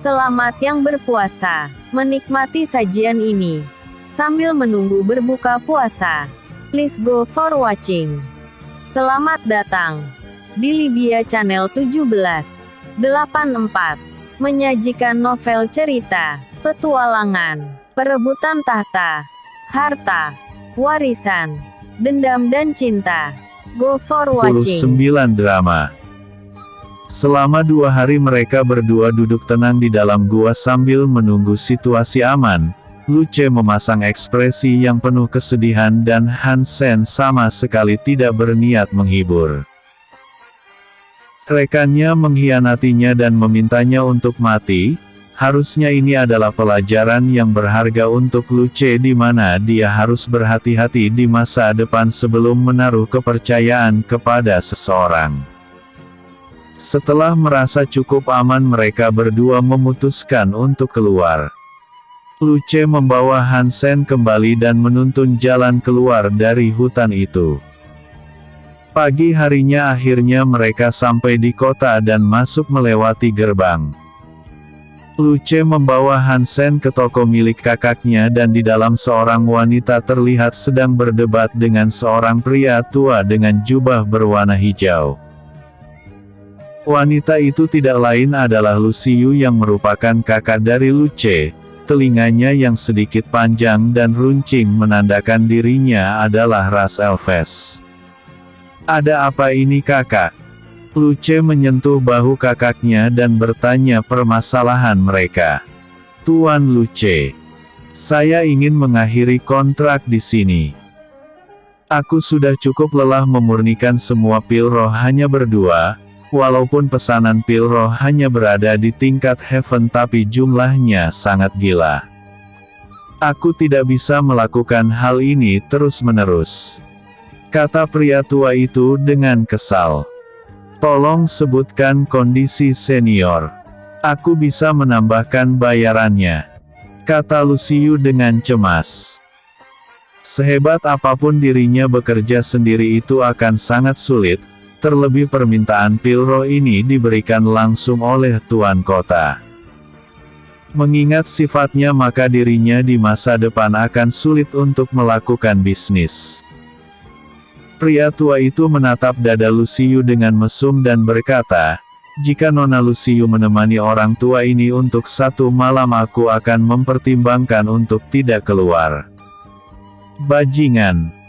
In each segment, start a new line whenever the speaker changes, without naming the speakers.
Selamat yang berpuasa, menikmati sajian ini sambil menunggu berbuka puasa. Please go for watching. Selamat datang di Libya Channel 1784, menyajikan novel cerita, petualangan, perebutan tahta, harta, warisan, dendam dan cinta. Go for watching.
9 drama. Selama 2 hari mereka berdua duduk tenang di dalam gua sambil menunggu situasi aman. Luce memasang ekspresi yang penuh kesedihan dan Hansen sama sekali tidak berniat menghibur. Rekannya mengkhianatinya dan memintanya untuk mati. Harusnya ini adalah pelajaran yang berharga untuk Luce di mana dia harus berhati-hati di masa depan sebelum menaruh kepercayaan kepada seseorang. Setelah merasa cukup aman mereka berdua memutuskan untuk keluar. Luce membawa Hansen kembali dan menuntun jalan keluar dari hutan itu. Pagi harinya akhirnya mereka sampai di kota dan masuk melewati gerbang. Luce membawa Hansen ke toko milik kakaknya dan di dalam seorang wanita terlihat sedang berdebat dengan seorang pria tua dengan jubah berwarna hijau. Wanita itu tidak lain adalah Luciu yang merupakan kakak dari Luce. Telinganya yang sedikit panjang dan runcing menandakan dirinya adalah ras Elves. "Ada apa ini kakak?" Luce menyentuh bahu kakaknya dan bertanya permasalahan mereka. "Tuan Luce, saya ingin mengakhiri kontrak di sini. Aku sudah cukup lelah memurnikan semua pil roh hanya berdua. Walaupun pesanan pil roh hanya berada di tingkat heaven tapi jumlahnya sangat gila. Aku tidak bisa melakukan hal ini terus-menerus," kata pria tua itu dengan kesal. "Tolong sebutkan kondisi senior. Aku bisa menambahkan bayarannya," kata Luciu dengan cemas. Sehebat apapun dirinya bekerja sendiri itu akan sangat sulit. Terlebih permintaan pil roh ini diberikan langsung oleh tuan kota. Mengingat sifatnya maka dirinya di masa depan akan sulit untuk melakukan bisnis. Pria tua itu menatap dada Luciu dengan mesum dan berkata, "Jika Nona Luciu menemani orang tua ini untuk 1 malam aku akan mempertimbangkan untuk tidak keluar." "Bajingan!"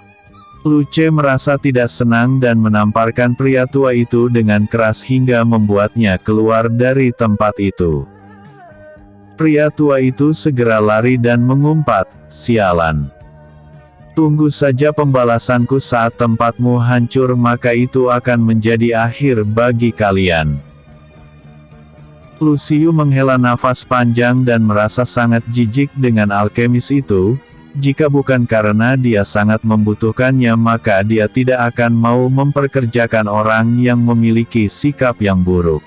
Luce merasa tidak senang dan menamparkan pria tua itu dengan keras hingga membuatnya keluar dari tempat itu. Pria tua itu segera lari dan mengumpat, "Sialan. Tunggu saja pembalasanku saat tempatmu hancur maka itu akan menjadi akhir bagi kalian." Luciu menghela nafas panjang dan merasa sangat jijik dengan alkemis itu. Jika bukan karena dia sangat membutuhkannya maka dia tidak akan mau memperkerjakan orang yang memiliki sikap yang buruk.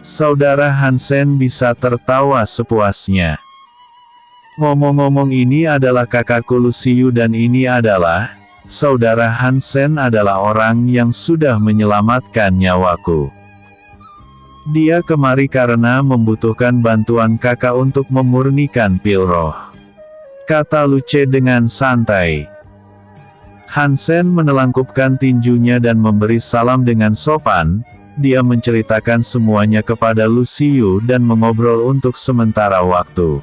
Saudara Hansen bisa tertawa sepuasnya. "Ngomong-ngomong ini adalah kakakku Luciu dan ini adalah, saudara Hansen adalah orang yang sudah menyelamatkan nyawaku. Dia kemari karena membutuhkan bantuan kakak untuk memurnikan pil roh," kata Luce dengan santai. Hansen menelangkupkan tinjunya dan memberi salam dengan sopan. Dia menceritakan semuanya kepada Luciu dan mengobrol untuk sementara waktu.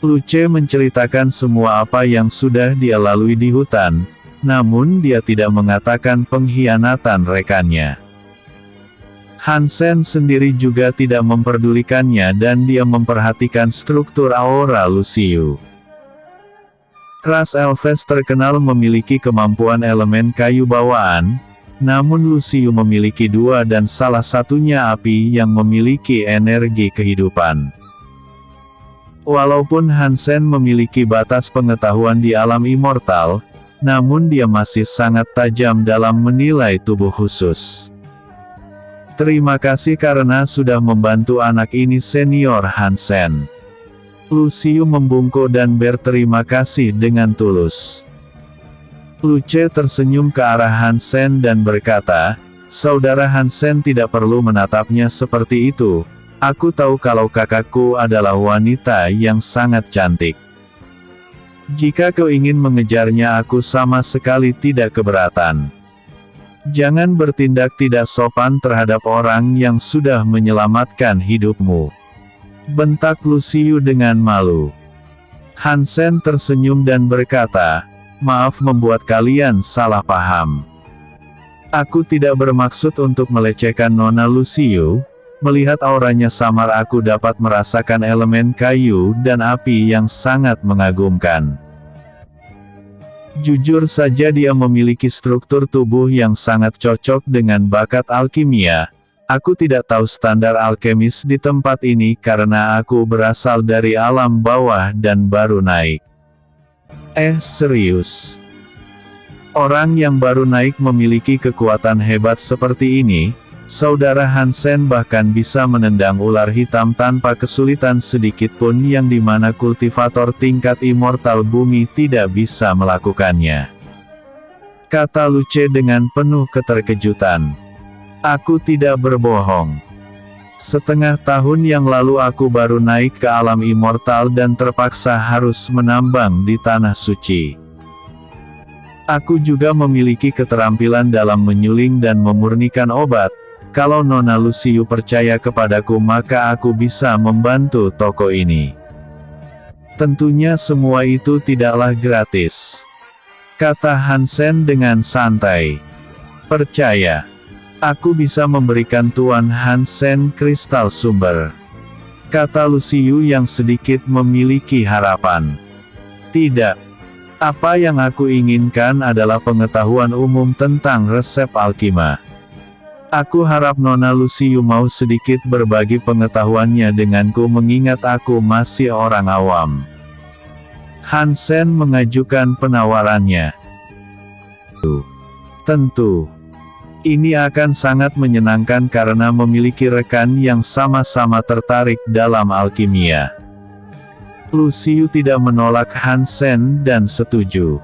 Luce menceritakan semua apa yang sudah dia lalui di hutan, namun dia tidak mengatakan pengkhianatan rekannya. Hansen sendiri juga tidak memperdulikannya dan dia memperhatikan struktur aura Luciu. Ras Elves terkenal memiliki kemampuan elemen kayu bawaan, namun Luciu memiliki 2 dan salah satunya api yang memiliki energi kehidupan. Walaupun Hansen memiliki batas pengetahuan di alam immortal, namun dia masih sangat tajam dalam menilai tubuh khusus. "Terima kasih karena sudah membantu anak ini senior Hansen." Luciu membungkuk dan berterima kasih dengan tulus. Luce tersenyum ke arah Hansen dan berkata, "Saudara Hansen tidak perlu menatapnya seperti itu. Aku tahu kalau kakakku adalah wanita yang sangat cantik. Jika kau ingin mengejarnya, aku sama sekali tidak keberatan. Jangan bertindak tidak sopan terhadap orang yang sudah menyelamatkan hidupmu. Bentak Lucius dengan malu. Hansen tersenyum dan berkata, "Maaf membuat kalian salah paham. Aku tidak bermaksud untuk melecehkan Nona Lucius. Melihat auranya samar, aku dapat merasakan elemen kayu dan api yang sangat mengagumkan. Jujur saja dia memiliki struktur tubuh yang sangat cocok dengan bakat alkimia. Aku tidak tahu standar alkemis di tempat ini karena aku berasal dari alam bawah dan baru naik." Serius? Orang yang baru naik memiliki kekuatan hebat seperti ini? Saudara Hansen bahkan bisa menendang ular hitam tanpa kesulitan sedikitpun, yang dimana kultivator tingkat immortal bumi tidak bisa melakukannya. Kata Luce dengan penuh keterkejutan. Aku tidak berbohong. Setengah tahun yang lalu aku baru naik ke alam immortal dan terpaksa harus menambang di tanah suci. Aku juga memiliki keterampilan dalam menyuling dan memurnikan obat. Kalau Nona Lucius percaya kepadaku, maka aku bisa membantu toko ini. Tentunya semua itu tidaklah gratis, kata Hansen dengan santai. Percaya. Aku bisa memberikan Tuan Hansen kristal sumber, kata Lucius yang sedikit memiliki harapan. Tidak. Apa yang aku inginkan adalah pengetahuan umum tentang resep alkima. Aku harap Nona Lucius mau sedikit berbagi pengetahuannya denganku, mengingat aku masih orang awam. Hansen mengajukan penawarannya. Tentu. Ini akan sangat menyenangkan karena memiliki rekan yang sama-sama tertarik dalam alkimia. Lucius tidak menolak Hansen dan setuju.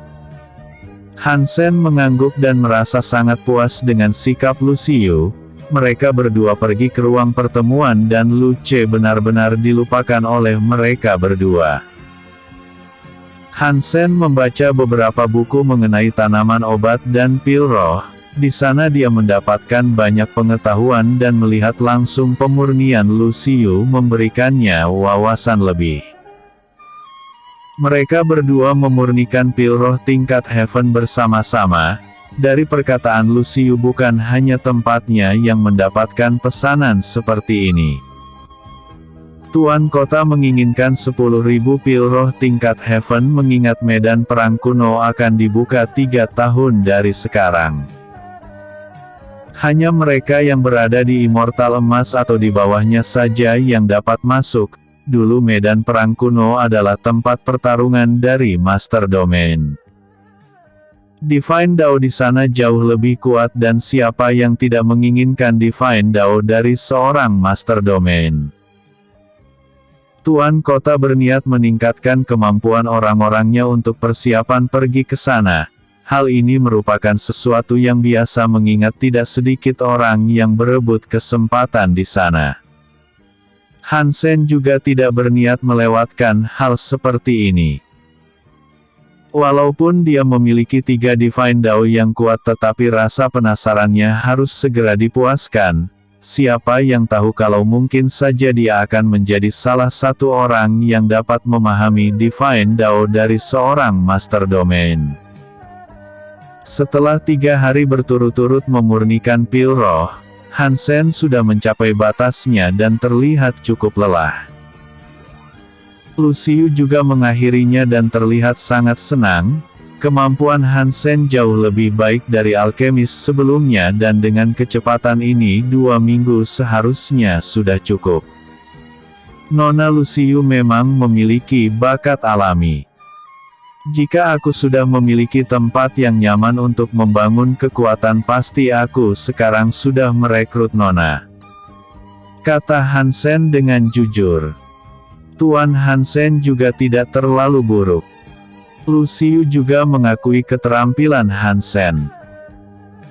Hansen mengangguk dan merasa sangat puas dengan sikap Lucius. Mereka berdua pergi ke ruang pertemuan dan Luce benar-benar dilupakan oleh mereka berdua. Hansen membaca beberapa buku mengenai tanaman obat dan pil roh. Di sana dia mendapatkan banyak pengetahuan dan melihat langsung pemurnian Lucius memberikannya wawasan lebih. Mereka berdua memurnikan pil roh tingkat heaven bersama-sama. Dari perkataan Lucius, bukan hanya tempatnya yang mendapatkan pesanan seperti ini. Tuan kota menginginkan 10.000 pil roh tingkat heaven, mengingat medan perang kuno akan dibuka 3 tahun dari sekarang. Hanya mereka yang berada di Immortal Emas atau di bawahnya saja yang dapat masuk. Dulu medan perang kuno adalah tempat pertarungan dari Master Domain. Divine Dao di sana jauh lebih kuat, dan siapa yang tidak menginginkan Divine Dao dari seorang Master Domain? Tuan kota berniat meningkatkan kemampuan orang-orangnya untuk persiapan pergi ke sana. Hal ini merupakan sesuatu yang biasa, mengingat tidak sedikit orang yang berebut kesempatan di sana. Hansen juga tidak berniat melewatkan hal seperti ini. Walaupun dia memiliki 3 Divine Dao yang kuat, tetapi rasa penasarannya harus segera dipuaskan. Siapa yang tahu kalau mungkin saja dia akan menjadi salah satu orang yang dapat memahami Divine Dao dari seorang Master Domain. Setelah 3 hari berturut-turut memurnikan pil roh, Hansen sudah mencapai batasnya dan terlihat cukup lelah. Lucius juga mengakhirinya dan terlihat sangat senang. Kemampuan Hansen jauh lebih baik dari alkemis sebelumnya, dan dengan kecepatan ini 2 minggu seharusnya sudah cukup. Nona Lucius memang memiliki bakat alami. Jika aku sudah memiliki tempat yang nyaman untuk membangun kekuatan, pasti aku sekarang sudah merekrut Nona, kata Hansen dengan jujur. Tuan Hansen juga tidak terlalu buruk. Lucius juga mengakui keterampilan Hansen.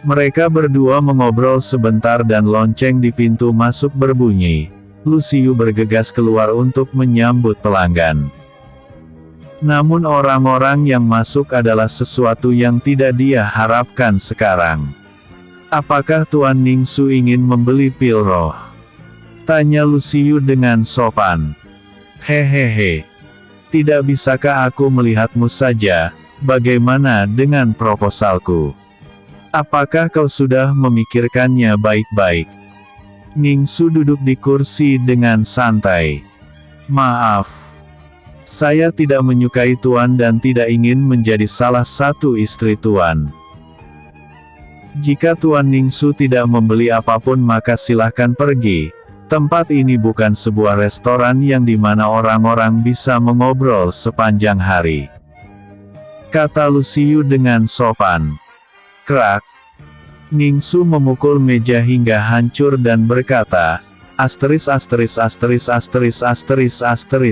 Mereka berdua mengobrol sebentar dan lonceng di pintu masuk berbunyi. Luciu bergegas keluar untuk menyambut pelanggan. Namun orang-orang yang masuk adalah sesuatu yang tidak dia harapkan sekarang. "Apakah Tuan Ningsu ingin membeli pil roh?" tanya Luciu dengan sopan. "Hehehe. Tidak bisakah aku melihatmu saja? Bagaimana dengan proposalku? Apakah kau sudah memikirkannya baik-baik?" Ningsu duduk di kursi dengan santai. "Maaf. Saya tidak menyukai Tuan dan tidak ingin menjadi salah satu istri Tuan. Jika Tuan Ningsu tidak membeli apapun maka silahkan pergi. Tempat ini bukan sebuah restoran yang dimana orang-orang bisa mengobrol sepanjang hari," kata Luciu dengan sopan. Krak. Ningsu memukul meja hingga hancur dan berkata,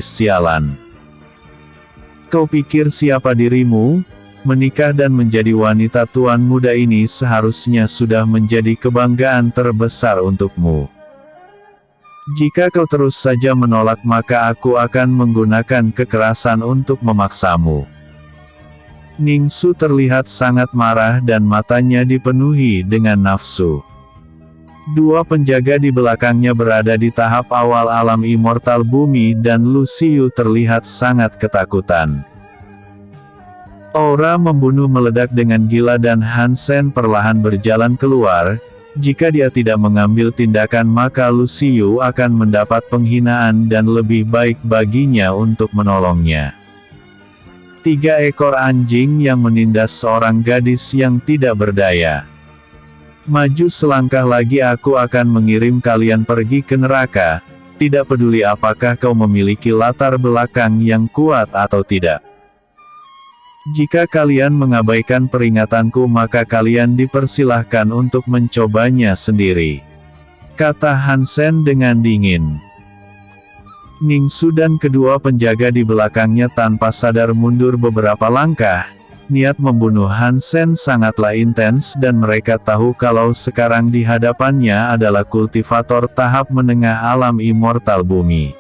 sialan. "Kau pikir siapa dirimu? Menikah dan menjadi wanita tuan muda ini seharusnya sudah menjadi kebanggaan terbesar untukmu. Jika kau terus saja menolak maka aku akan menggunakan kekerasan untuk memaksamu." Ningsu terlihat sangat marah dan matanya dipenuhi dengan nafsu. Dua penjaga di belakangnya berada di tahap awal alam immortal bumi dan Luciu terlihat sangat ketakutan. Aura membunuh meledak dengan gila dan Hansen perlahan berjalan keluar. Jika dia tidak mengambil tindakan maka Luciu akan mendapat penghinaan dan lebih baik baginya untuk menolongnya. 3 ekor anjing yang menindas seorang gadis yang tidak berdaya. "Maju selangkah lagi aku akan mengirim kalian pergi ke neraka, tidak peduli apakah kau memiliki latar belakang yang kuat atau tidak. Jika kalian mengabaikan peringatanku maka kalian dipersilahkan untuk mencobanya sendiri," kata Hansen dengan dingin. Ningsu dan kedua penjaga di belakangnya tanpa sadar mundur beberapa langkah. Niat membunuh Hansen sangatlah intens dan mereka tahu kalau sekarang di hadapannya adalah kultivator tahap menengah alam immortal bumi.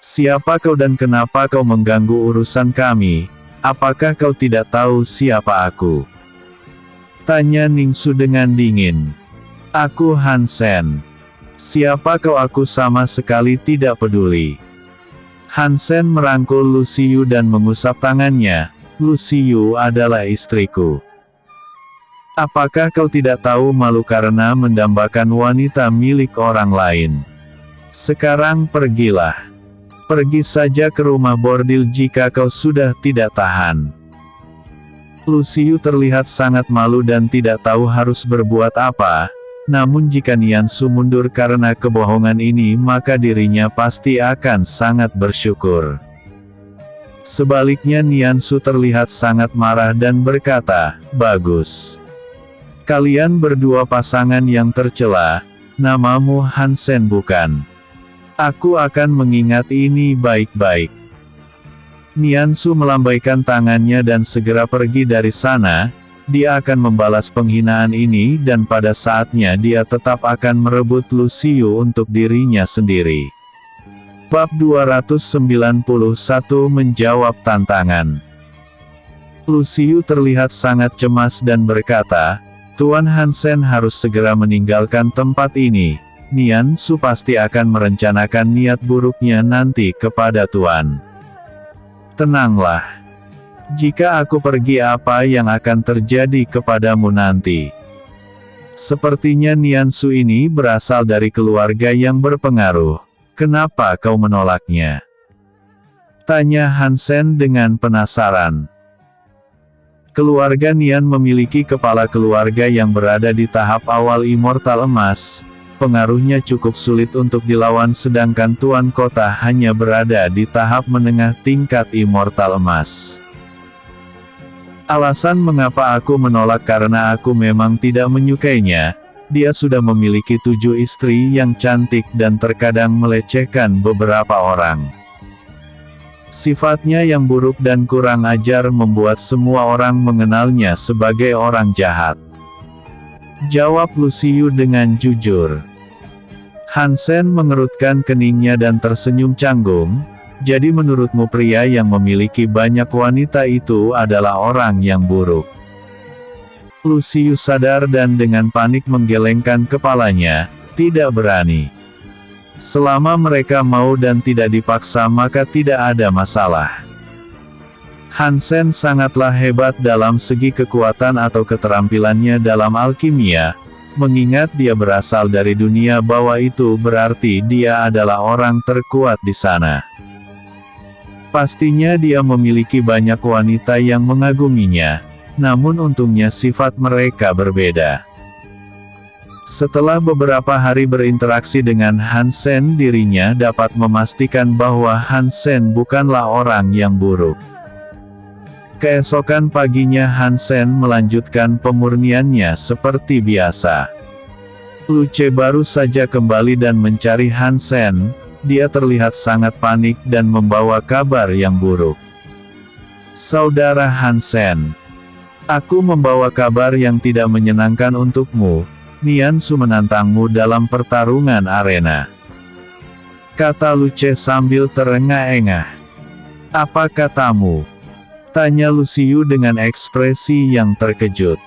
"Siapa kau dan kenapa kau mengganggu urusan kami? Apakah kau tidak tahu siapa aku?" tanya Ningsu dengan dingin. "Aku Hansen. Siapa kau?" "Aku sama sekali tidak peduli." Hansen merangkul Luciu dan mengusap tangannya. "Luciu adalah istriku. Apakah kau tidak tahu malu karena mendambakan wanita milik orang lain? Sekarang pergilah. Pergi saja ke rumah bordil jika kau sudah tidak tahan." Luciu terlihat sangat malu dan tidak tahu harus berbuat apa. Namun jika Niansu mundur karena kebohongan ini maka dirinya pasti akan sangat bersyukur. Sebaliknya Niansu terlihat sangat marah dan berkata, "Bagus. Kalian berdua pasangan yang tercela. Namamu Hansen bukan? Aku akan mengingat ini baik-baik." Niansu melambaikan tangannya dan segera pergi dari sana. Dia akan membalas penghinaan ini dan pada saatnya dia tetap akan merebut Luciu untuk dirinya sendiri. Bab 291 menjawab tantangan. Luciu terlihat sangat cemas dan berkata, "Tuan Hansen harus segera meninggalkan tempat ini. Niansu pasti akan merencanakan niat buruknya nanti kepada Tuan. Tenanglah. Jika aku pergi apa yang akan terjadi kepadamu nanti? Sepertinya Niansu ini berasal dari keluarga yang berpengaruh. Kenapa kau menolaknya?" tanya Hansen dengan penasaran. Keluarga Nian memiliki kepala keluarga yang berada di tahap awal immortal emas. Pengaruhnya cukup sulit untuk dilawan sedangkan tuan kota hanya berada di tahap menengah tingkat immortal emas. "Alasan mengapa aku menolak karena aku memang tidak menyukainya. Dia sudah memiliki 7 istri yang cantik dan terkadang melecehkan beberapa orang. Sifatnya yang buruk dan kurang ajar membuat semua orang mengenalnya sebagai orang jahat," jawab Luciu dengan jujur. Hansen mengerutkan keningnya dan tersenyum canggung. Jadi menurutmu pria yang memiliki banyak wanita itu adalah orang yang buruk? Lucius sadar dan dengan panik menggelengkan kepalanya, tidak berani. Selama mereka mau dan tidak dipaksa maka tidak ada masalah. Hansen sangatlah hebat dalam segi kekuatan atau keterampilannya dalam alkimia. Mengingat dia berasal dari dunia bawah itu berarti dia adalah orang terkuat di sana. Pastinya dia memiliki banyak wanita yang mengaguminya, namun untungnya sifat mereka berbeda. Setelah beberapa hari berinteraksi dengan Hansen, dirinya dapat memastikan bahwa Hansen bukanlah orang yang buruk. Keesokan paginya Hansen melanjutkan pemurniannya seperti biasa. Luce baru saja kembali dan mencari Hansen, dia terlihat sangat panik dan membawa kabar yang buruk. Saudara Hansen, aku membawa kabar yang tidak menyenangkan untukmu. Niansu menantangmu dalam pertarungan arena, kata Luce sambil terengah-engah. Apa katamu? Tanya Lucius dengan ekspresi yang terkejut.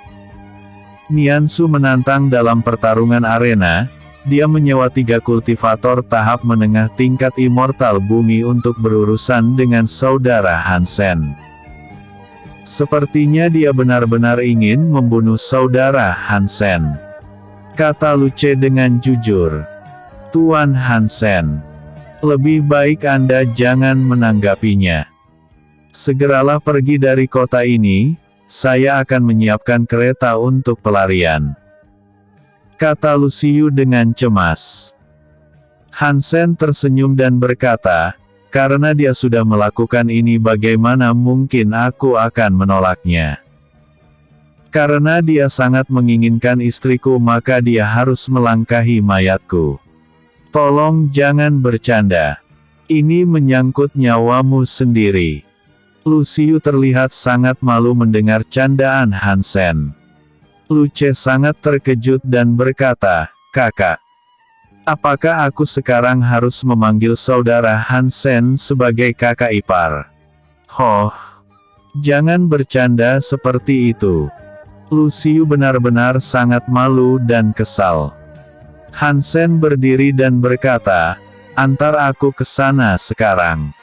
Niansu menantang dalam pertarungan arena. Dia menyewa 3 kultivator tahap menengah tingkat immortal bumi untuk berurusan dengan saudara Hansen. Sepertinya dia benar-benar ingin membunuh saudara Hansen, kata Luce dengan jujur. Tuan Hansen, lebih baik Anda jangan menanggapinya. Segeralah pergi dari kota ini, saya akan menyiapkan kereta untuk pelarian, kata Lucius dengan cemas. Hansen tersenyum dan berkata, karena dia sudah melakukan ini bagaimana mungkin aku akan menolaknya. Karena dia sangat menginginkan istriku maka dia harus melangkahi mayatku. Tolong jangan bercanda. Ini menyangkut nyawamu sendiri. Lucius terlihat sangat malu mendengar candaan Hansen. Luce sangat terkejut dan berkata, kakak, apakah aku sekarang harus memanggil saudara Hansen sebagai kakak ipar? Hoh, jangan bercanda seperti itu. Lucius benar-benar sangat malu dan kesal. Hansen berdiri dan berkata, antar aku ke sana sekarang.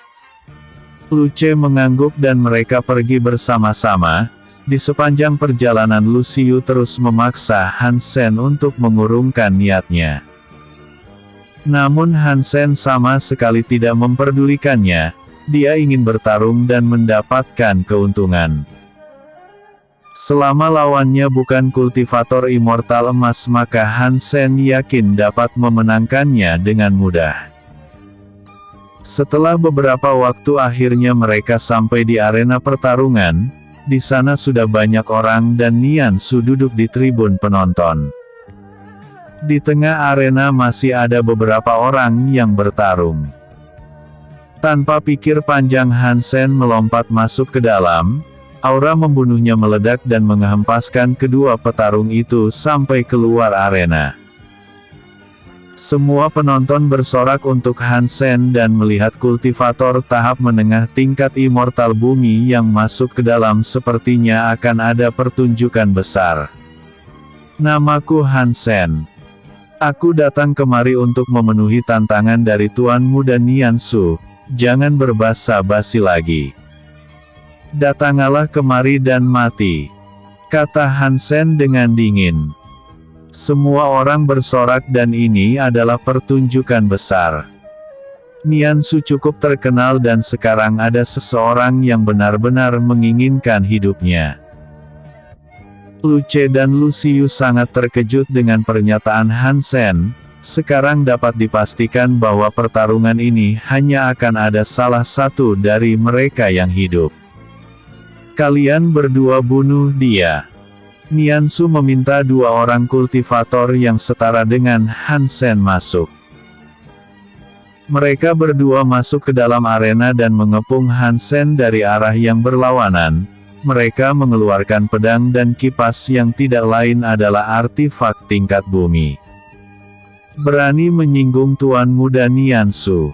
Luce mengangguk dan mereka pergi bersama-sama. Di sepanjang perjalanan Lucius terus memaksa Hansen untuk mengurungkan niatnya. Namun Hansen sama sekali tidak memperdulikannya. Dia ingin bertarung dan mendapatkan keuntungan. Selama lawannya bukan kultivator immortal emas maka Hansen yakin dapat memenangkannya dengan mudah. Setelah beberapa waktu akhirnya mereka sampai di arena pertarungan. Di sana sudah banyak orang dan Niansu duduk di tribun penonton. Di tengah arena masih ada beberapa orang yang bertarung. Tanpa pikir panjang Hansen melompat masuk ke dalam. Aura membunuhnya meledak dan menghempaskan kedua petarung itu sampai keluar arena. Semua penonton bersorak untuk Hansen dan melihat kultivator tahap menengah tingkat immortal bumi yang masuk ke dalam sepertinya akan ada pertunjukan besar. Namaku Hansen. Aku datang kemari untuk memenuhi tantangan dari tuanmu dan Niansu, jangan berbasa-basi lagi. Datangalah kemari dan mati, kata Hansen dengan dingin. Semua orang bersorak dan ini adalah pertunjukan besar. Niansu cukup terkenal dan sekarang ada seseorang yang benar-benar menginginkan hidupnya. Luce dan Lucius sangat terkejut dengan pernyataan Hansen. Sekarang dapat dipastikan bahwa pertarungan ini hanya akan ada salah satu dari mereka yang hidup. Kalian berdua bunuh dia. Niansu meminta 2 orang kultivator yang setara dengan Hansen masuk. Mereka berdua masuk ke dalam arena dan mengepung Hansen dari arah yang berlawanan. Mereka mengeluarkan pedang dan kipas yang tidak lain adalah artefak tingkat bumi. Berani menyinggung Tuan Muda Niansu.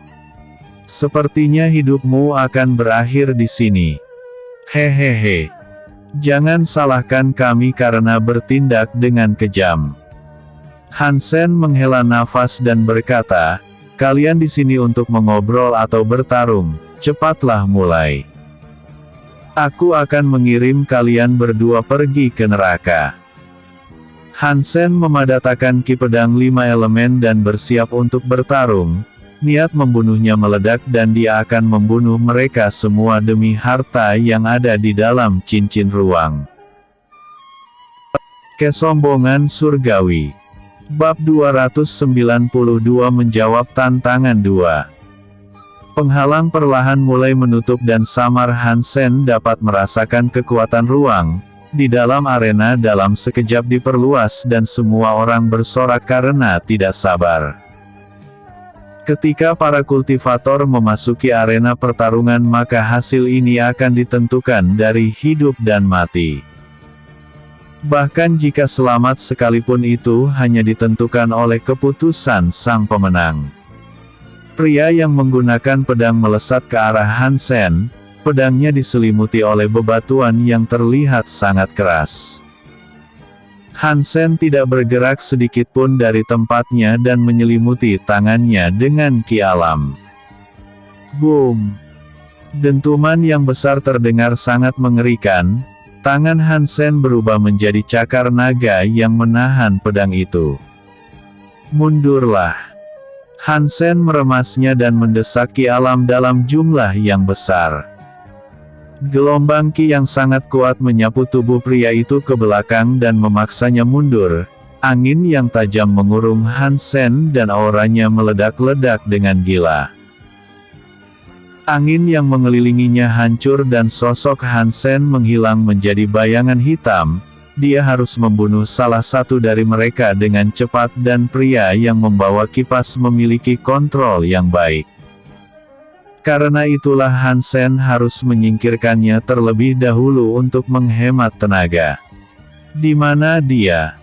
Sepertinya hidupmu akan berakhir di sini. Hehehe. Jangan salahkan kami karena bertindak dengan kejam. Han Sen menghela nafas dan berkata, kalian di sini untuk mengobrol atau bertarung, cepatlah mulai. Aku akan mengirim kalian berdua pergi ke neraka. Han Sen memadatakan ki pedang 5 elemen dan bersiap untuk bertarung. Niat membunuhnya meledak dan dia akan membunuh mereka semua demi harta yang ada di dalam cincin ruang. Kesombongan surgawi. Bab 292 menjawab tantangan 2. Penghalang perlahan mulai menutup dan samar Han Sen dapat merasakan kekuatan ruang. Di dalam arena dalam sekejap diperluas dan semua orang bersorak karena tidak sabar. Ketika para kultivator memasuki arena pertarungan maka hasil ini akan ditentukan dari hidup dan mati. Bahkan jika selamat sekalipun itu hanya ditentukan oleh keputusan sang pemenang. Pria yang menggunakan pedang melesat ke arah Han Sen, pedangnya diselimuti oleh bebatuan yang terlihat sangat keras. Han Sen tidak bergerak sedikitpun dari tempatnya dan menyelimuti tangannya dengan ki alam. Boom! Dentuman yang besar terdengar sangat mengerikan. Tangan Han Sen berubah menjadi cakar naga yang menahan pedang itu. Mundurlah! Han Sen meremasnya dan mendesak ki alam dalam jumlah yang besar. Gelombang ki yang sangat kuat menyapu tubuh pria itu ke belakang dan memaksanya mundur. Angin yang tajam mengurung Han Sen dan auranya meledak-ledak dengan gila. Angin yang mengelilinginya hancur dan sosok Han Sen menghilang menjadi bayangan hitam. Dia harus membunuh salah satu dari mereka dengan cepat dan pria yang membawa kipas memiliki kontrol yang baik. Karena itulah Han Sen harus menyingkirkannya terlebih dahulu untuk menghemat tenaga. Di mana dia?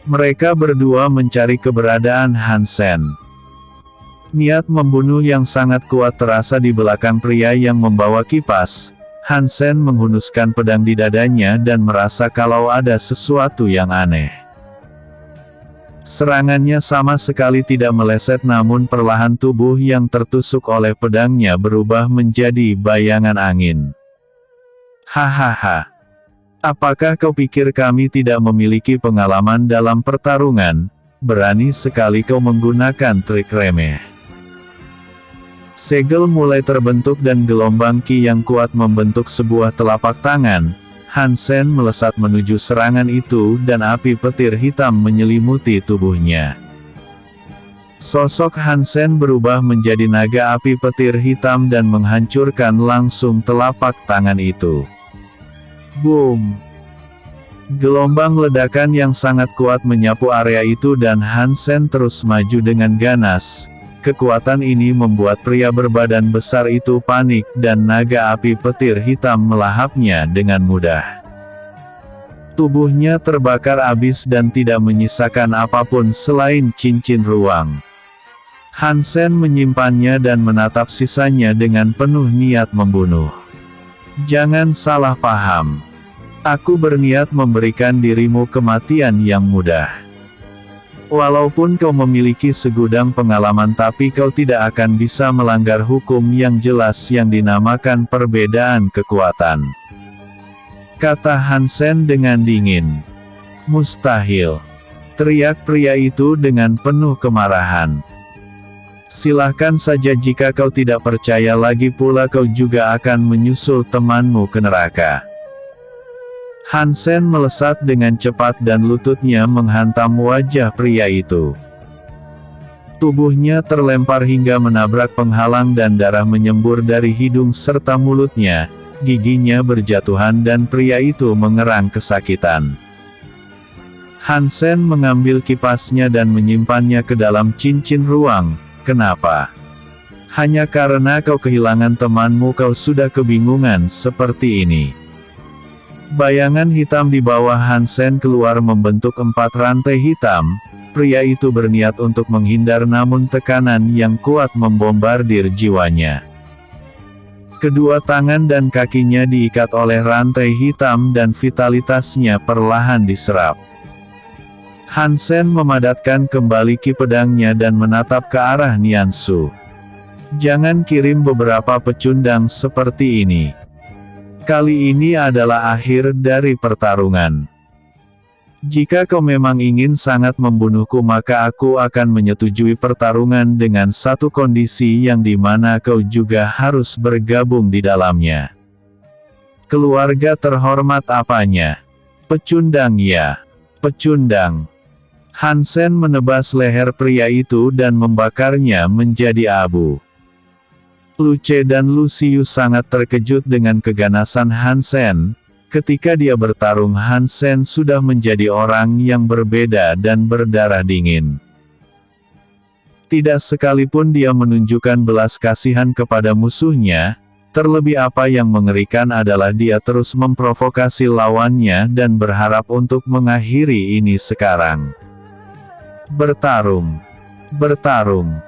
Mereka berdua mencari keberadaan Han Sen. Niat membunuh yang sangat kuat terasa di belakang pria yang membawa kipas. Han Sen menghunuskan pedang di dadanya dan merasa kalau ada sesuatu yang aneh. Serangannya sama sekali tidak meleset namun perlahan tubuh yang tertusuk oleh pedangnya berubah menjadi bayangan angin. Hahaha. Apakah kau pikir kami tidak memiliki pengalaman dalam pertarungan? Berani sekali kau menggunakan trik remeh. Segel mulai terbentuk dan gelombang ki yang kuat membentuk sebuah telapak tangan. Han Sen melesat menuju serangan itu dan api petir hitam menyelimuti tubuhnya. Sosok Han Sen berubah menjadi naga api petir hitam dan menghancurkan langsung telapak tangan itu. Boom! Gelombang ledakan yang sangat kuat menyapu area itu dan Han Sen terus maju dengan ganas. Kekuatan ini membuat pria berbadan besar itu panik dan naga api petir hitam melahapnya dengan mudah. Tubuhnya terbakar habis dan tidak menyisakan apapun selain cincin ruang. Han Sen menyimpannya dan menatap sisanya dengan penuh niat membunuh. Jangan salah paham. Aku berniat memberikan dirimu kematian yang mudah. Walaupun kau memiliki segudang pengalaman tapi kau tidak akan bisa melanggar hukum yang jelas yang dinamakan perbedaan kekuatan. Kata Han Sen dengan dingin. Mustahil. Teriak pria itu dengan penuh kemarahan. Silahkan saja jika kau tidak percaya lagi pula kau juga akan menyusul temanmu ke neraka. Han Sen melesat dengan cepat dan lututnya menghantam wajah pria itu. Tubuhnya terlempar hingga menabrak penghalang dan darah menyembur dari hidung serta mulutnya, giginya berjatuhan dan pria itu mengerang kesakitan. Han Sen mengambil kipasnya dan menyimpannya ke dalam cincin ruang. Kenapa? Hanya karena kau kehilangan temanmu kau sudah kebingungan seperti ini. Bayangan hitam di bawah Han Sen keluar membentuk 4 rantai hitam. Pria itu berniat untuk menghindar namun tekanan yang kuat membombardir jiwanya. Kedua tangan dan kakinya diikat oleh rantai hitam dan vitalitasnya perlahan diserap. Hansen memadatkan kembali ki pedangnya dan menatap ke arah Niansu. Jangan kirim beberapa pecundang seperti ini. Kali ini adalah akhir dari pertarungan. Jika kau memang ingin sangat membunuhku maka aku akan menyetujui pertarungan dengan satu kondisi yang dimana kau juga harus bergabung di dalamnya. Keluarga terhormat apanya? Pecundang ya. Pecundang. Hansen menebas leher pria itu dan membakarnya menjadi abu. Luce dan Lucius sangat terkejut dengan keganasan Hansen. Ketika dia bertarung, Hansen sudah menjadi orang yang berbeda dan berdarah dingin. Tidak sekalipun dia menunjukkan belas kasihan kepada musuhnya, terlebih apa yang mengerikan adalah dia terus memprovokasi lawannya dan berharap untuk mengakhiri ini sekarang. Bertarung. Bertarung.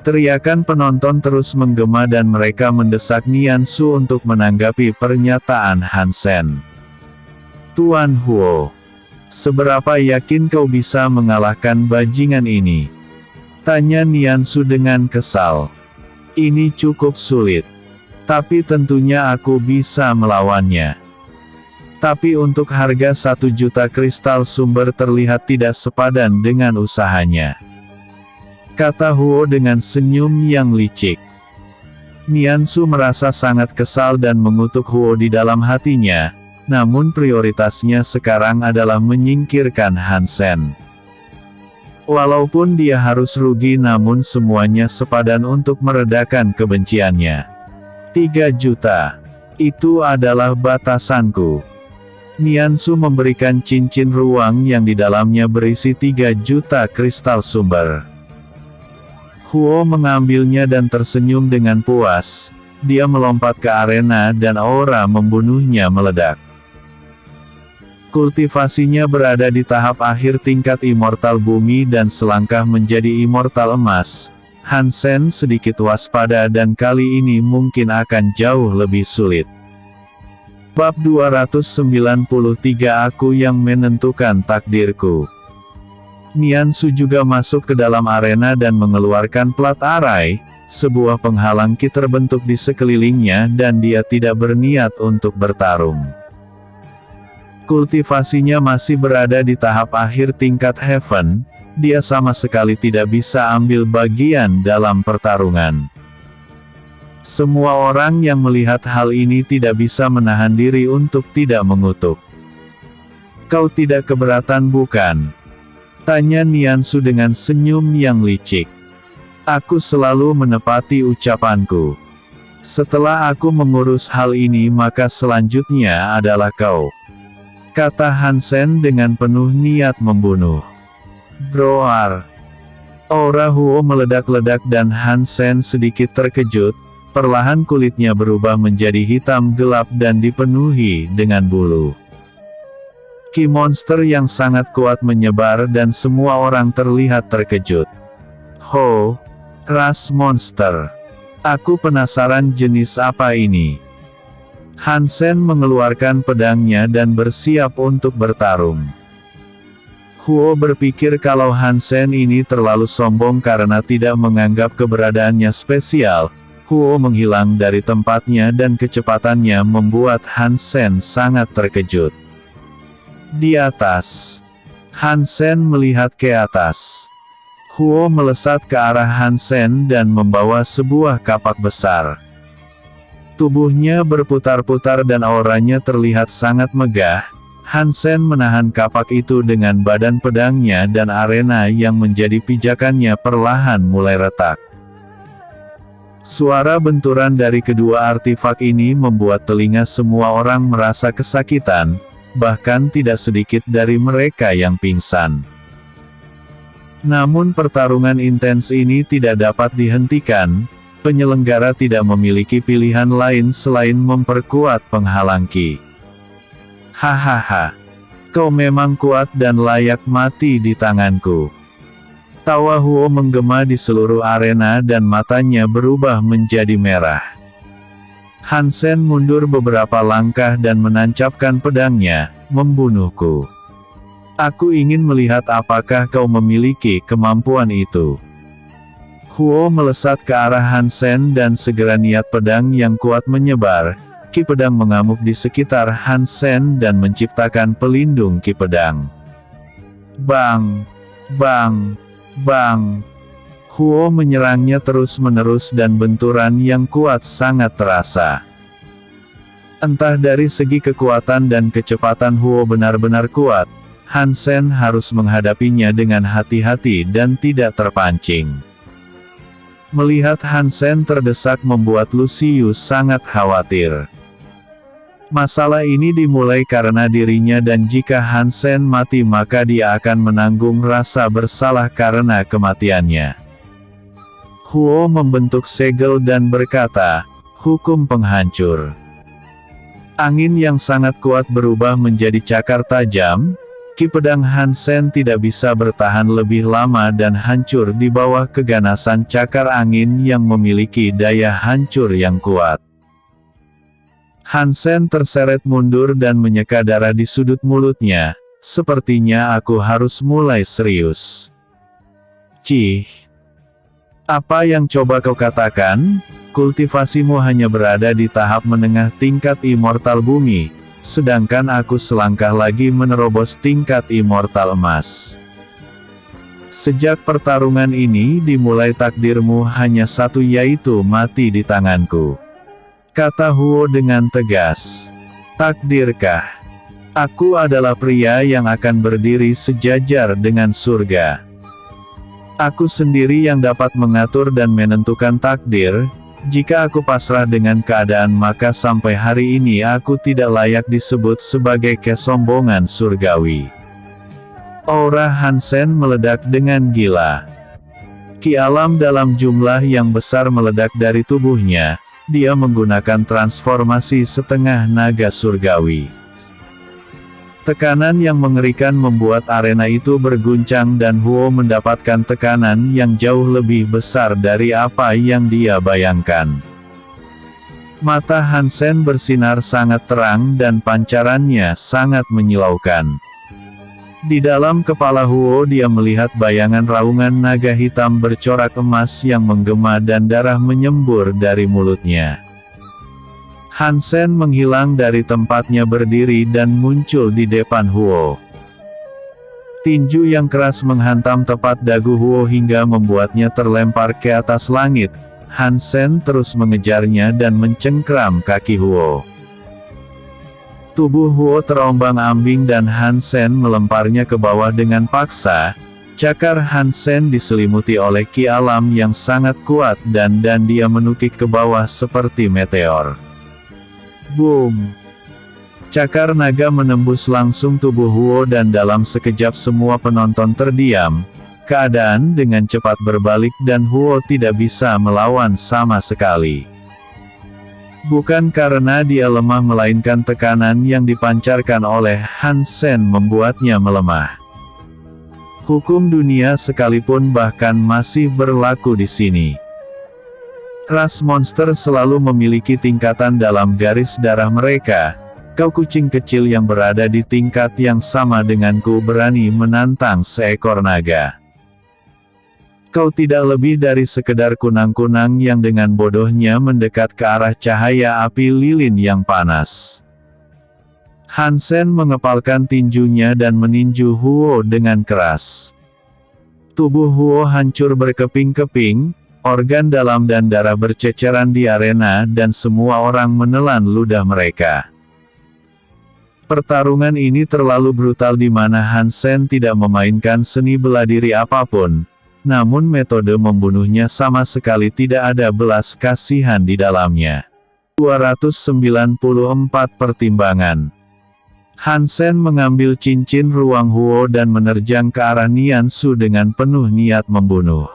Teriakan penonton terus menggema dan mereka mendesak Niansu untuk menanggapi pernyataan Hansen. Tuan Huo, seberapa yakin kau bisa mengalahkan bajingan ini? Tanya Niansu dengan kesal. Ini cukup sulit. Tapi tentunya aku bisa melawannya. Tapi untuk harga 1 juta kristal sumber terlihat tidak sepadan dengan usahanya. Kata Huo dengan senyum yang licik. Niansu merasa sangat kesal dan mengutuk Huo di dalam hatinya, namun prioritasnya sekarang adalah menyingkirkan Hansen. Walaupun dia harus rugi namun semuanya sepadan untuk meredakan kebenciannya. 3 juta. Itu adalah batasanku. Niansu memberikan cincin ruang yang di dalamnya berisi 3 juta kristal sumber. Huo mengambilnya dan tersenyum dengan puas. Dia melompat ke arena dan aura membunuhnya meledak. Kultivasinya berada di tahap akhir tingkat immortal bumi dan selangkah menjadi immortal emas. Hansen sedikit waspada dan kali ini mungkin akan jauh lebih sulit. Bab 293 Aku yang menentukan takdirku. Niansu juga masuk ke dalam arena dan mengeluarkan plat arai, sebuah penghalang ki terbentuk di sekelilingnya dan dia tidak berniat untuk bertarung. Kultivasinya masih berada di tahap akhir tingkat Heaven, dia sama sekali tidak bisa ambil bagian dalam pertarungan. Semua orang yang melihat hal ini tidak bisa menahan diri untuk tidak mengutuk. Kau tidak keberatan bukan? Tanya Niansu dengan senyum yang licik. Aku selalu menepati ucapanku. Setelah aku mengurus hal ini maka selanjutnya adalah kau. Kata Hansen dengan penuh niat membunuh. Broar. Aura Huo meledak-ledak dan Hansen sedikit terkejut, perlahan kulitnya berubah menjadi hitam gelap dan dipenuhi dengan bulu. Ki monster yang sangat kuat menyebar dan semua orang terlihat terkejut. Ho, ras monster. Aku penasaran jenis apa ini. Hansen mengeluarkan pedangnya dan bersiap untuk bertarung. Huo berpikir kalau Hansen ini terlalu sombong karena tidak menganggap keberadaannya spesial. Huo menghilang dari tempatnya dan kecepatannya membuat Hansen sangat terkejut. Di atas. Hansen melihat ke atas. Huo melesat ke arah Hansen dan membawa sebuah kapak besar. Tubuhnya berputar-putar dan auranya terlihat sangat megah. Hansen menahan kapak itu dengan badan pedangnya dan arena yang menjadi pijakannya perlahan mulai retak. Suara benturan dari kedua artefak ini membuat telinga semua orang merasa kesakitan. Bahkan tidak sedikit dari mereka yang pingsan. Namun pertarungan intens ini tidak dapat dihentikan, penyelenggara tidak memiliki pilihan lain selain memperkuat penghalang ki. Hahaha. Kau memang kuat dan layak mati di tanganku. Tawa Huo menggema di seluruh arena dan matanya berubah menjadi merah. Han Sen mundur beberapa langkah dan menancapkan pedangnya, membunuhku. Aku ingin melihat apakah kau memiliki kemampuan itu. Huo melesat ke arah Han Sen dan segera niat pedang yang kuat menyebar. Ki pedang mengamuk di sekitar Han Sen dan menciptakan pelindung ki pedang. Bang! Bang! Bang! Huo menyerangnya terus-menerus dan benturan yang kuat sangat terasa. Entah dari segi kekuatan dan kecepatan Huo benar-benar kuat, Han Sen harus menghadapinya dengan hati-hati dan tidak terpancing. Melihat Han Sen terdesak membuat Lu Xiyu sangat khawatir. Masalah ini dimulai karena dirinya dan jika Han Sen mati maka dia akan menanggung rasa bersalah karena kematiannya. Huo membentuk segel dan berkata, "Hukum penghancur." Angin yang sangat kuat berubah menjadi cakar tajam. Ki pedang Han Sen tidak bisa bertahan lebih lama dan hancur di bawah keganasan cakar angin yang memiliki daya hancur yang kuat. Han Sen terseret mundur dan menyeka darah di sudut mulutnya. Sepertinya aku harus mulai serius. Cih. Apa yang coba kau katakan? Kultivasimu hanya berada di tahap menengah tingkat immortal bumi, sedangkan aku selangkah lagi menerobos tingkat immortal emas. Sejak pertarungan ini dimulai takdirmu hanya satu yaitu mati di tanganku. Kata Huo dengan tegas. Takdirkah? Aku adalah pria yang akan berdiri sejajar dengan surga. Aku sendiri yang dapat mengatur dan menentukan takdir. Jika aku pasrah dengan keadaan maka sampai hari ini aku tidak layak disebut sebagai kesombongan surgawi. Aura Han Sen meledak dengan gila. Ki alam dalam jumlah yang besar meledak dari tubuhnya. Dia menggunakan transformasi setengah naga surgawi. Tekanan yang mengerikan membuat arena itu berguncang dan Huo mendapatkan tekanan yang jauh lebih besar dari apa yang dia bayangkan. Mata Han Sen bersinar sangat terang dan pancarannya sangat menyilaukan. Di dalam kepala Huo dia melihat bayangan raungan naga hitam bercorak emas yang menggema dan darah menyembur dari mulutnya. Han Sen menghilang dari tempatnya berdiri dan muncul di depan Huo. Tinju yang keras menghantam tepat dagu Huo hingga membuatnya terlempar ke atas langit. Han Sen terus mengejarnya dan mencengkram kaki Huo. Tubuh Huo terombang-ambing dan Han Sen melemparnya ke bawah dengan paksa. Cakar Han Sen diselimuti oleh ki alam yang sangat kuat dan dia menukik ke bawah seperti meteor. Boom! Cakar naga menembus langsung tubuh Huo dan dalam sekejap semua penonton terdiam. Keadaan dengan cepat berbalik dan Huo tidak bisa melawan sama sekali. Bukan karena dia lemah melainkan tekanan yang dipancarkan oleh Han Sen membuatnya melemah. Hukum dunia sekalipun bahkan masih berlaku di sini. Ras monster selalu memiliki tingkatan dalam garis darah mereka. Kau kucing kecil yang berada di tingkat yang sama denganku berani menantang seekor naga. Kau tidak lebih dari sekedar kunang-kunang yang dengan bodohnya mendekat ke arah cahaya api lilin yang panas. Han Sen mengepalkan tinjunya dan meninju Huo dengan keras. Tubuh Huo hancur berkeping-keping, organ dalam dan darah berceceran di arena dan semua orang menelan ludah mereka. Pertarungan ini terlalu brutal di mana Han Sen tidak memainkan seni bela diri apapun. Namun metode membunuhnya sama sekali tidak ada belas kasihan di dalamnya. 294 pertimbangan. Han Sen mengambil cincin ruang Huo dan menerjang ke arah Nian Su dengan penuh niat membunuh.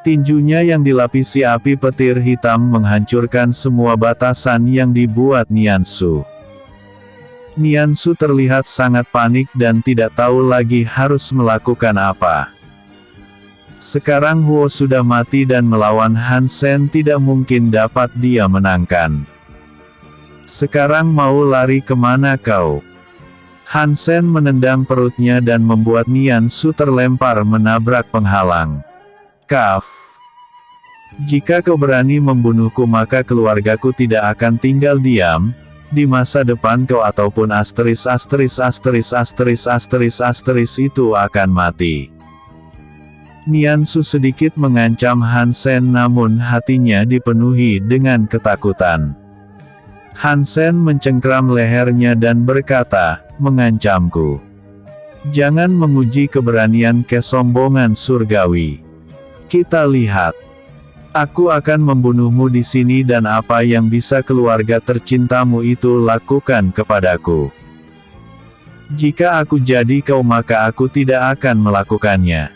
Tinjunya yang dilapisi api petir hitam menghancurkan semua batasan yang dibuat Nian Su. Nian Su terlihat sangat panik dan tidak tahu lagi harus melakukan apa. Sekarang Huo sudah mati dan melawan Hansen tidak mungkin dapat dia menangkan. Sekarang mau lari kemana kau? Hansen menendang perutnya dan membuat Nian Su terlempar menabrak penghalang. Kaf. Jika kau berani membunuhku maka keluargaku tidak akan tinggal diam. Di masa depan kau ataupun itu akan mati. Nian Su sedikit mengancam Hansen namun hatinya dipenuhi dengan ketakutan. Hansen mencengkram lehernya dan berkata, mengancamku. Jangan menguji keberanian kesombongan surgawi. Kita lihat. Aku akan membunuhmu di sini dan apa yang bisa keluarga tercintamu itu lakukan kepadaku. Jika aku jadi kau maka aku tidak akan melakukannya.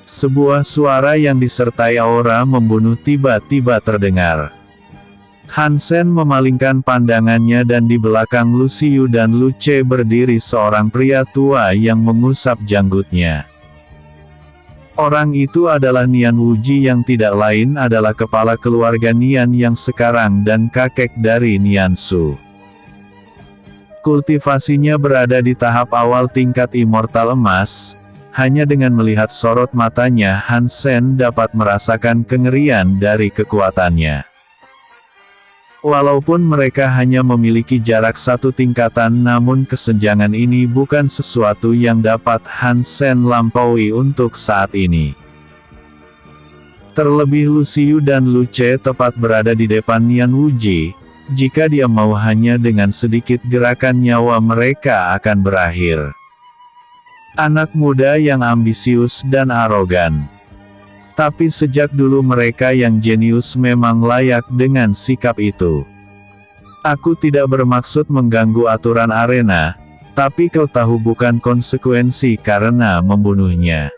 Sebuah suara yang disertai aura membunuh tiba-tiba terdengar. Hansen memalingkan pandangannya dan di belakang Lu Xiyu dan Lu Ce berdiri seorang pria tua yang mengusap janggutnya. Orang itu adalah Nian Wuji yang tidak lain adalah kepala keluarga Nian yang sekarang dan kakek dari Nian Su. Kultivasinya berada di tahap awal tingkat immortal emas. Hanya dengan melihat sorot matanya Hansen dapat merasakan kengerian dari kekuatannya. Walaupun mereka hanya memiliki jarak satu tingkatan namun kesenjangan ini bukan sesuatu yang dapat Hansen lampaui untuk saat ini. Terlebih Lu Xiyu dan Lu Ce tepat berada di depan Nian Wuji. Jika dia mau hanya dengan sedikit gerakan nyawa mereka akan berakhir. Anak muda yang ambisius dan arogan. Tapi sejak dulu mereka yang jenius memang layak dengan sikap itu. Aku tidak bermaksud mengganggu aturan arena, tapi kau tahu bukan konsekuensi karena membunuhnya.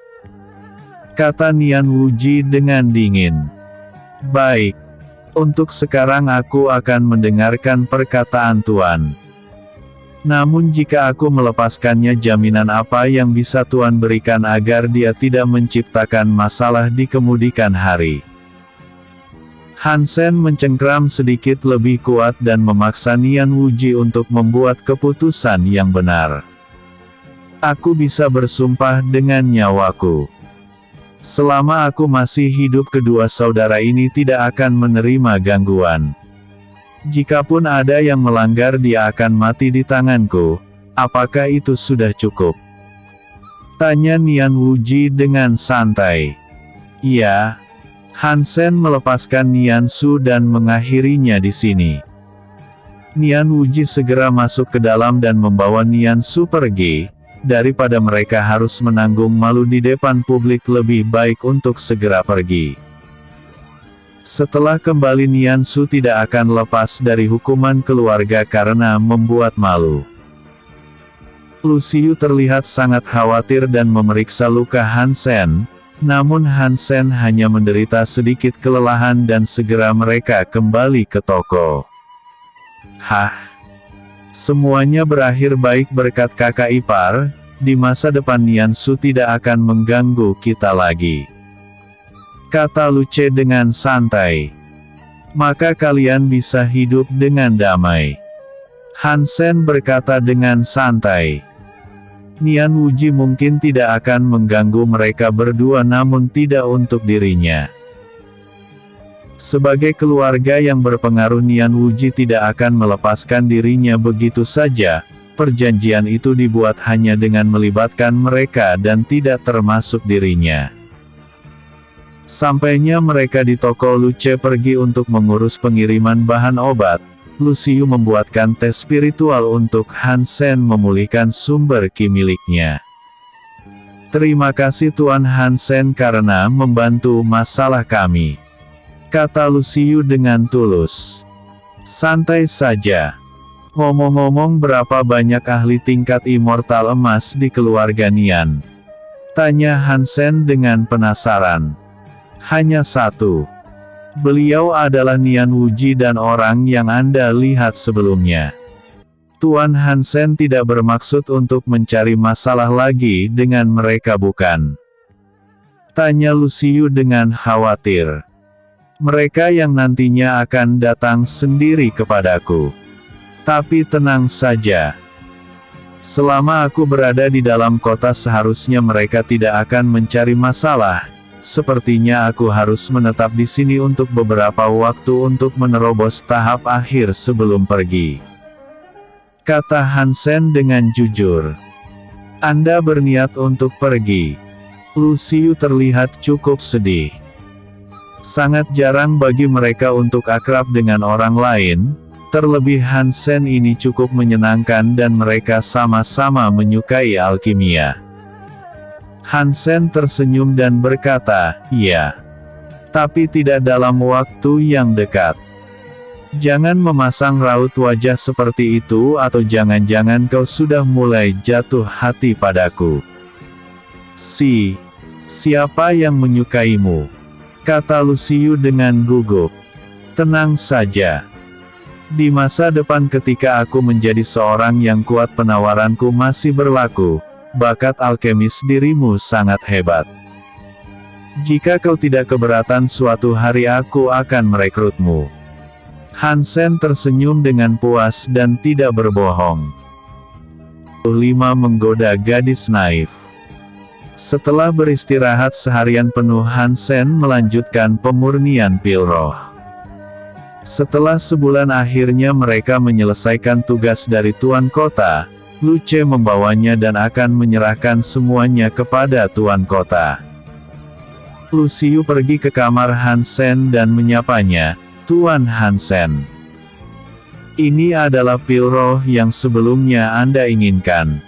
Kata Nian Wuji dengan dingin. Baik. Untuk sekarang aku akan mendengarkan perkataan Tuan. Namun jika aku melepaskannya jaminan apa yang bisa Tuan berikan agar dia tidak menciptakan masalah di kemudian hari? Hansen mencengkram sedikit lebih kuat dan memaksa Nian Wuji untuk membuat keputusan yang benar. Aku bisa bersumpah dengan nyawaku. Selama aku masih hidup kedua saudara ini tidak akan menerima gangguan. Jikapun ada yang melanggar dia akan mati di tanganku, apakah itu sudah cukup? Tanya Nian Wuji dengan santai. Iya. Hansen melepaskan Nian Su dan mengakhirinya di sini. Nian Wuji segera masuk ke dalam dan membawa Nian Su pergi. Daripada mereka harus menanggung malu di depan publik lebih baik untuk segera pergi. Setelah kembali Nian Su tidak akan lepas dari hukuman keluarga karena membuat malu. Lu Xiyu terlihat sangat khawatir dan memeriksa luka Hansen, namun Hansen hanya menderita sedikit kelelahan dan segera mereka kembali ke toko. Hah? Semuanya berakhir baik berkat kakak ipar, di masa depan Nian Su tidak akan mengganggu kita lagi. Kata Lu Ce dengan santai. Maka kalian bisa hidup dengan damai. Hansen berkata dengan santai. Nian Wuji mungkin tidak akan mengganggu mereka berdua namun tidak untuk dirinya. Sebagai keluarga yang berpengaruh Nian Wuji tidak akan melepaskan dirinya begitu saja. Perjanjian itu dibuat hanya dengan melibatkan mereka dan tidak termasuk dirinya. Sampainya mereka di toko Lu Ce pergi untuk mengurus pengiriman bahan obat. Lu Xiyu membuatkan tes spiritual untuk Hansen memulihkan sumber ki miliknya. Terima kasih Tuan Hansen karena membantu masalah kami. Kata Lu Xiyu dengan tulus. Santai saja. Ngomong-ngomong berapa banyak ahli tingkat immortal emas di keluarga Nian? Tanya Hansen dengan penasaran. Hanya satu. Beliau adalah Nian Wuji dan orang yang Anda lihat sebelumnya. Tuan Hansen tidak bermaksud untuk mencari masalah lagi dengan mereka bukan? Tanya Lucius dengan khawatir. Mereka yang nantinya akan datang sendiri kepadaku. Tapi tenang saja. Selama aku berada di dalam kota seharusnya mereka tidak akan mencari masalah. Sepertinya aku harus menetap di sini untuk beberapa waktu untuk menerobos tahap akhir sebelum pergi. Kata Hansen dengan jujur. Anda berniat untuk pergi. Lucius terlihat cukup sedih. Sangat jarang bagi mereka untuk akrab dengan orang lain, terlebih Hansen ini cukup menyenangkan dan mereka sama-sama menyukai alkimia. Hansen tersenyum dan berkata, "Ya. Tapi tidak dalam waktu yang dekat. Jangan memasang raut wajah seperti itu atau jangan-jangan kau sudah mulai jatuh hati padaku." Siapa yang menyukaimu? Kata Lucius dengan gugup. Tenang saja. Di masa depan ketika aku menjadi seorang yang kuat penawaranku masih berlaku, bakat alkemis dirimu sangat hebat. Jika kau tidak keberatan suatu hari aku akan merekrutmu. Hansen tersenyum dengan puas dan tidak berbohong. 5 Menggoda gadis naif. Setelah beristirahat seharian penuh Hansen melanjutkan pemurnian pil roh. Setelah sebulan akhirnya mereka menyelesaikan tugas dari Tuan Kota, Luce membawanya dan akan menyerahkan semuanya kepada Tuan Kota. Lucius pergi ke kamar Hansen dan menyapanya, "Tuan Hansen. Ini adalah pil roh yang sebelumnya Anda inginkan."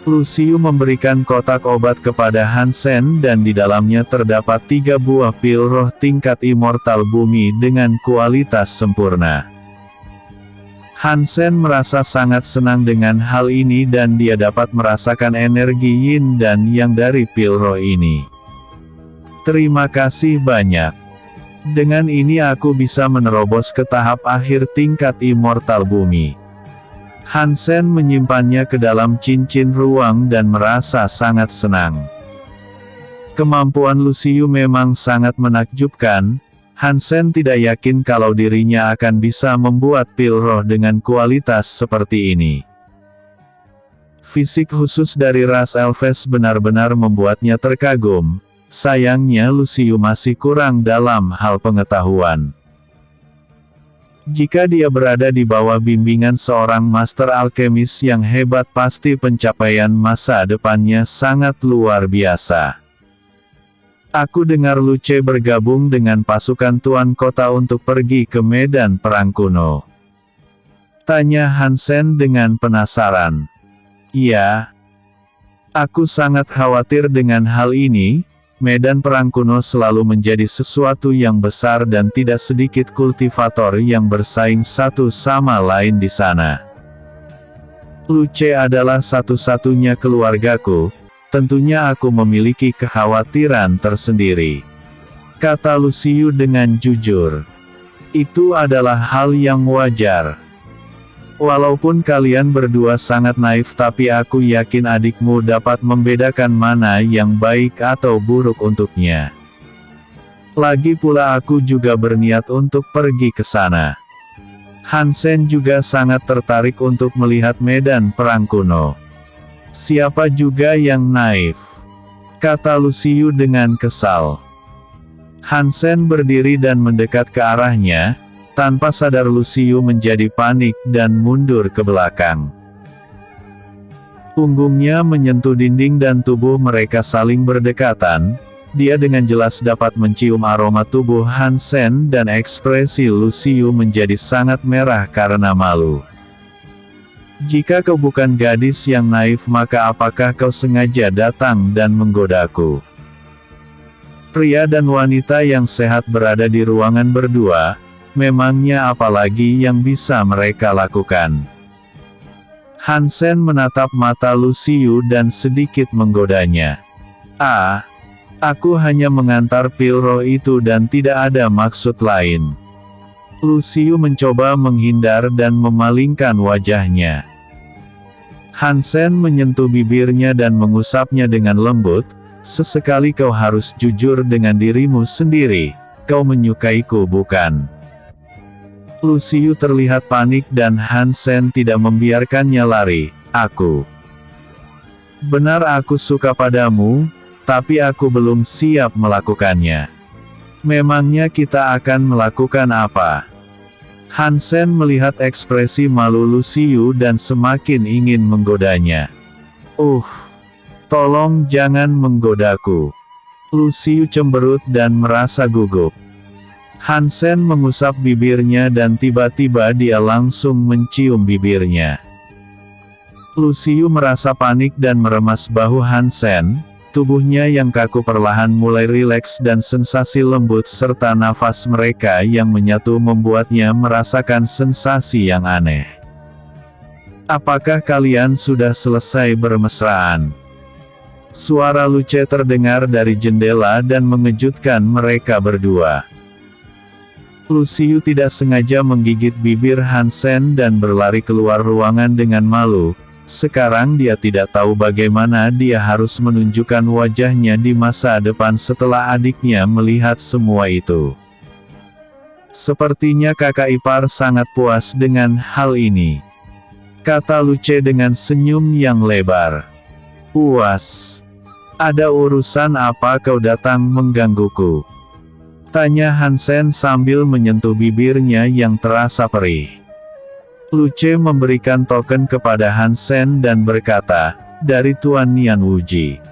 Lucius memberikan kotak obat kepada Hansen dan di dalamnya terdapat 3 buah pil roh tingkat immortal bumi dengan kualitas sempurna. Hansen merasa sangat senang dengan hal ini dan dia dapat merasakan energi yin dan yang dari pil roh ini. Terima kasih banyak. Dengan ini aku bisa menerobos ke tahap akhir tingkat immortal bumi. Hansen menyimpannya ke dalam cincin ruang dan merasa sangat senang. Kemampuan Lucius memang sangat menakjubkan. Hansen tidak yakin kalau dirinya akan bisa membuat pil roh dengan kualitas seperti ini. Fisik khusus dari ras Elves benar-benar membuatnya terkagum. Sayangnya Lucius masih kurang dalam hal pengetahuan. Jika dia berada di bawah bimbingan seorang master alkemis yang hebat pasti pencapaian masa depannya sangat luar biasa. Aku dengar Luce bergabung dengan pasukan Tuan Kota untuk pergi ke medan perang kuno. Tanya Hansen dengan penasaran. Iya. Aku sangat khawatir dengan hal ini. Medan perang kuno selalu menjadi sesuatu yang besar dan tidak sedikit kultivator yang bersaing satu sama lain di sana. Luce adalah satu-satunya keluargaku, tentunya aku memiliki kekhawatiran tersendiri. Kata Lucius dengan jujur. Itu adalah hal yang wajar. Walaupun kalian berdua sangat naif tapi aku yakin adikmu dapat membedakan mana yang baik atau buruk untuknya. Lagi pula aku juga berniat untuk pergi ke sana. Hansen juga sangat tertarik untuk melihat medan perang kuno. Siapa juga yang naif? Kata Lucius dengan kesal. Hansen berdiri dan mendekat ke arahnya. Tanpa sadar Lucius menjadi panik dan mundur ke belakang. Punggungnya menyentuh dinding dan tubuh mereka saling berdekatan. Dia dengan jelas dapat mencium aroma tubuh Hansen dan ekspresi Lucius menjadi sangat merah karena malu. Jika kau bukan gadis yang naif maka apakah kau sengaja datang dan menggodaku? Pria dan wanita yang sehat berada di ruangan berdua. Memangnya apalagi yang bisa mereka lakukan? Hansen menatap mata Lucius dan sedikit menggodanya. Aku hanya mengantar pil roh itu dan tidak ada maksud lain. Lucius mencoba menghindar dan memalingkan wajahnya. Hansen menyentuh bibirnya dan mengusapnya dengan lembut. Sesekali kau harus jujur dengan dirimu sendiri. Kau menyukaiku bukan? Lu Xiyu terlihat panik dan Han Sen tidak membiarkannya lari. Aku benar aku suka padamu, tapi aku belum siap melakukannya. Memangnya kita akan melakukan apa? Han Sen melihat ekspresi malu Lu Xiyu dan semakin ingin menggodanya. Tolong jangan menggodaku. Lu Xiyu cemberut dan merasa gugup. Han Sen mengusap bibirnya dan tiba-tiba dia langsung mencium bibirnya. Lu Xiyu merasa panik dan meremas bahu Han Sen. Tubuhnya yang kaku perlahan mulai rileks dan sensasi lembut serta nafas mereka yang menyatu membuatnya merasakan sensasi yang aneh. Apakah kalian sudah selesai bermesraan? Suara Luce terdengar dari jendela dan mengejutkan mereka berdua. Lu Xiyu tidak sengaja menggigit bibir Han Sen dan berlari keluar ruangan dengan malu. Sekarang dia tidak tahu bagaimana dia harus menunjukkan wajahnya di masa depan setelah adiknya melihat semua itu. Sepertinya kakak ipar sangat puas dengan hal ini, kata Luce dengan senyum yang lebar. Puas? Ada urusan apa kau datang menggangguku? Tanya Han Sen sambil menyentuh bibirnya yang terasa perih. Luce memberikan token kepada Han Sen dan berkata, dari Tuan Nian Wuji.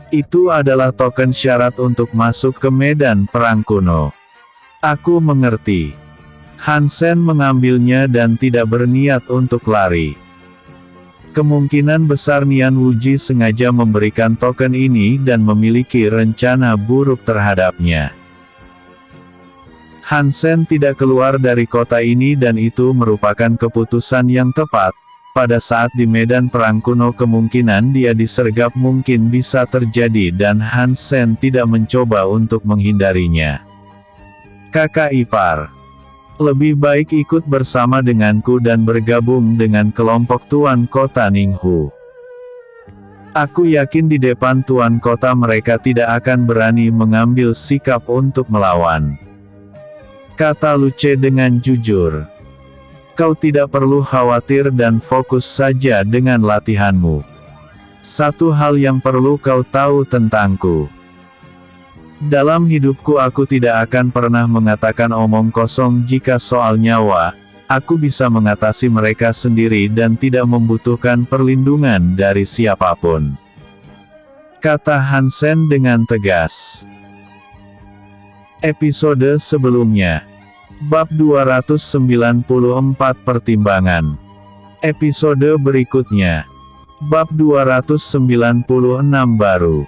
Itu adalah token syarat untuk masuk ke medan perang kuno. Aku mengerti. Han Sen mengambilnya dan tidak berniat untuk lari. Kemungkinan besar Nian Wuji sengaja memberikan token ini dan memiliki rencana buruk terhadapnya. Han Sen tidak keluar dari kota ini dan itu merupakan keputusan yang tepat. Pada saat di medan perang kuno kemungkinan dia disergap mungkin bisa terjadi dan Han Sen tidak mencoba untuk menghindarinya. Kakak ipar, lebih baik ikut bersama denganku dan bergabung dengan kelompok Tuan Kota Ninghu. Aku yakin di depan Tuan Kota mereka tidak akan berani mengambil sikap untuk melawan. Kata Luce dengan jujur. Kau tidak perlu khawatir dan fokus saja dengan latihanmu. Satu hal yang perlu kau tahu tentangku. Dalam hidupku aku tidak akan pernah mengatakan omong kosong jika soal nyawa. Aku bisa mengatasi mereka sendiri dan tidak membutuhkan perlindungan dari siapapun. Kata Han Sen dengan tegas. Episode sebelumnya. Bab 294 Pertimbangan. Episode berikutnya. Bab 296 baru.